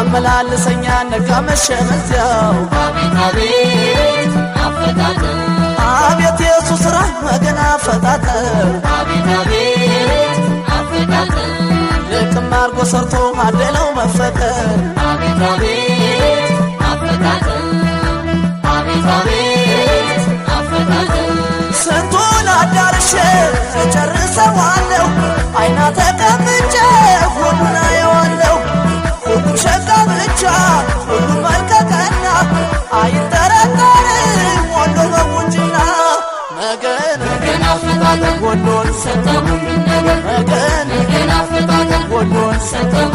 ያመላልሰኛ ነጋመሸ መዚያው አቤት አፈታተ አቤት ኢየሱስ ራ መገና ፈታተ አቤት አፈታተ ልቅም አርጎ ሰርቶ አደለው መፈቀር አቤት አፈታተ አቤት አፈታተ ስንቱን አዳርሼ ጨርሰዋለሁ አይና ተቀምጬ ሁሉን አየዋለሁ ሁሉ ሸጋ ብቻ ሁሉ መልከቀና አይጠረጠርም ወሎ በቁንጅና ነገን አፈታተ ወሎን ሰጠው ነገር ነገን አፈታተ ወሎን ሰጠው